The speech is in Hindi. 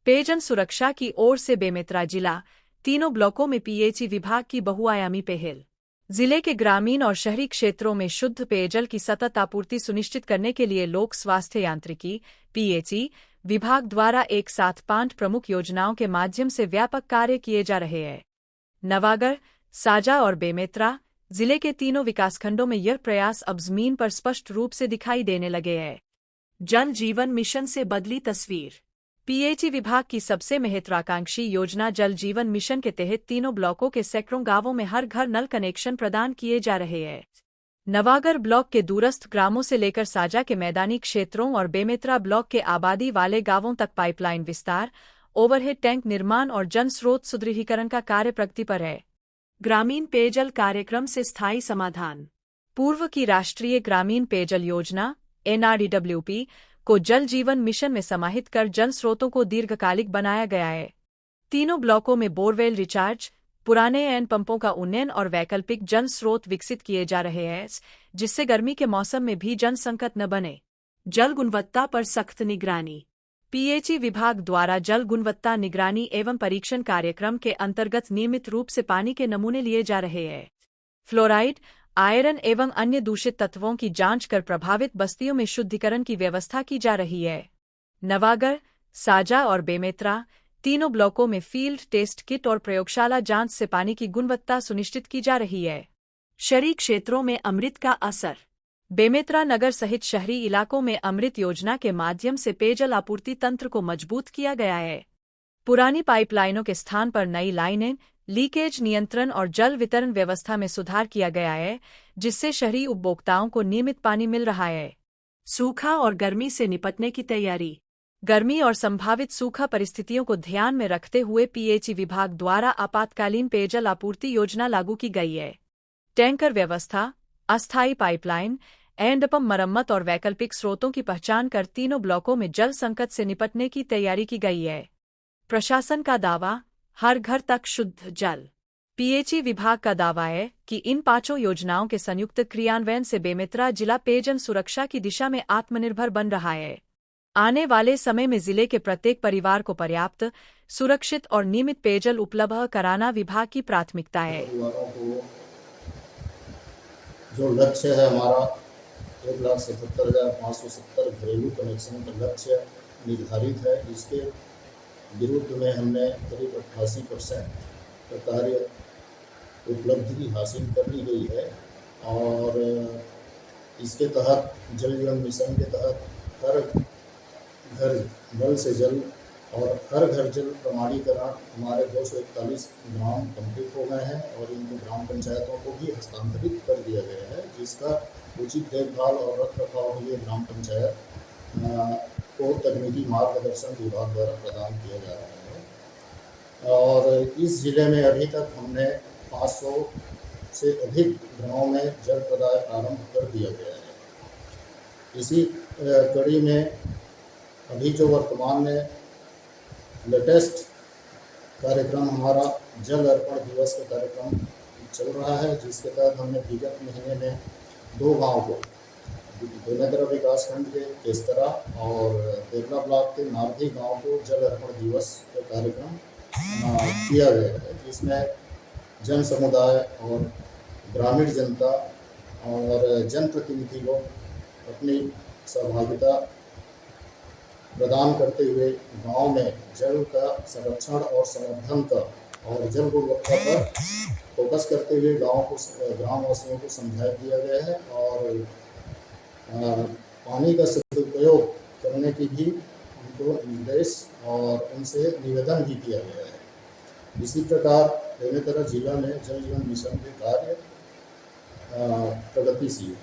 पेयजल सुरक्षा की ओर से बेमेतरा जिला, तीनों ब्लॉकों में पीएचई विभाग की बहुआयामी पहल। जिले के ग्रामीण और शहरी क्षेत्रों में शुद्ध पेयजल की सतत आपूर्ति सुनिश्चित करने के लिए लोक स्वास्थ्य यांत्रिकी पीएचई विभाग द्वारा एक साथ 5 प्रमुख योजनाओं के माध्यम से व्यापक कार्य किए जा रहे हैं। नवागढ़, साजा और बेमेतरा जिले के तीनों विकासखंडों में यह प्रयास अब जमीन पर स्पष्ट रूप से दिखाई देने लगे हैं। जल जीवन मिशन से बदली तस्वीर। पीएचई विभाग की सबसे महत्वाकांक्षी योजना जल जीवन मिशन के तहत तीनों ब्लॉकों के सैकड़ों गांवों में हर घर नल कनेक्शन प्रदान किए जा रहे हैं। नवागढ़ ब्लॉक के दूरस्थ ग्रामों से लेकर साजा के मैदानी क्षेत्रों और बेमेतरा ब्लॉक के आबादी वाले गांवों तक पाइपलाइन विस्तार, ओवरहेड टैंक निर्माण और जन स्रोत सुदृढ़ीकरण का कार्य प्रगति पर है। ग्रामीण पेयजल कार्यक्रम से स्थायी समाधान। पूर्व की राष्ट्रीय ग्रामीण पेयजल योजना NRDWP को जल जीवन मिशन में समाहित कर जल स्रोतों को दीर्घकालिक बनाया गया है। तीनों ब्लॉकों में बोरवेल रिचार्ज, पुराने हैंडपंपों का उन्नयन और वैकल्पिक जल स्रोत विकसित किए जा रहे हैं, जिससे गर्मी के मौसम में भी जल संकट न बने। जल गुणवत्ता पर सख्त निगरानी। पीएचई विभाग द्वारा जल गुणवत्ता निगरानी एवं परीक्षण कार्यक्रम के अंतर्गत नियमित रूप से पानी के नमूने लिए जा रहे हैं। फ्लोराइड, आयरन एवं अन्य दूषित तत्वों की जांच कर प्रभावित बस्तियों में शुद्धिकरण की व्यवस्था की जा रही है। नवागढ़, साजा और बेमेतरा तीनों ब्लॉकों में फील्ड टेस्ट किट और प्रयोगशाला जांच से पानी की गुणवत्ता सुनिश्चित की जा रही है। शहरी क्षेत्रों में अमृत का असर। बेमेतरा नगर सहित शहरी इलाकों में अमृत योजना के माध्यम से पेयजल आपूर्ति तंत्र को मजबूत किया गया है। पुरानी पाइपलाइनों के स्थान पर नई लाइनें, लीकेज नियंत्रण और जल वितरण व्यवस्था में सुधार किया गया है, जिससे शहरी उपभोक्ताओं को नियमित पानी मिल रहा है। सूखा और गर्मी से निपटने की तैयारी। गर्मी और संभावित सूखा परिस्थितियों को ध्यान में रखते हुए पीएचई विभाग द्वारा आपातकालीन पेयजल आपूर्ति योजना लागू की गई है। टैंकर व्यवस्था, अस्थायी पाइपलाइन, हैंडपंप मरम्मत और वैकल्पिक स्रोतों की पहचान कर तीनों ब्लॉकों में जल संकट से निपटने की तैयारी की गई है। प्रशासन का दावा, हर घर तक शुद्ध जल। पीएचई विभाग का दावा है कि इन 5 योजनाओं के संयुक्त क्रियान्वयन से बेमेतरा जिला पेयजल सुरक्षा की दिशा में आत्मनिर्भर बन रहा है। आने वाले समय में जिले के प्रत्येक परिवार को पर्याप्त, सुरक्षित और नियमित पेयजल उपलब्ध कराना विभाग की प्राथमिकता है। जो लक्ष्य है हमारा 1,77,570 घरेलू कनेक्शन का लक्ष्य निर्धारित है। इसके विरुद्ध में हमने करीब 88% का कार्य उपलब्धि हासिल कर ली गई है। और इसके तहत जल जीवन मिशन के तहत हर घर नल से जल और हर घर जल प्रमाणीकरण हमारे 241 ग्राम कंप्लीट हो गए हैं और इनको ग्राम पंचायतों को भी हस्तांतरित कर दिया गया है, जिसका उचित देखभाल और रखरखाव के लिए ग्राम पंचायत को तकनीकी मार्गदर्शन विभाग द्वारा प्रदान किया जा रहा है। और इस जिले में अभी तक हमने 500 से अधिक गाँवों में जल प्रदाय प्रारंभ कर दिया गया है। इसी कड़ी में अभी जो वर्तमान में लेटेस्ट कार्यक्रम हमारा जल अर्पण दिवस का कार्यक्रम चल रहा है, जिसके तहत हमने विगत महीने में 2 गाँव को बेमेतरा विकासखंड के केस्तरा और देवला ब्लॉक के नारधी गांव को जल अर्पण दिवस का कार्यक्रम किया गया है, जिसमें जन समुदाय और ग्रामीण जनता और जनप्रतिनिधि लोग अपनी सहभागिता प्रदान करते हुए गांव में जल का संरक्षण और संवर्धन का और जल गुणवत्ता पर फोकस करते हुए ग्रामवासियों को समझा दिया गया है और पानी का सदुपयोग करने की भी उनको निर्देश और उनसे निवेदन भी किया गया है। इसी प्रकार बेमेतरा जिला में जल जीवन मिशन के कार्य प्रगतिशील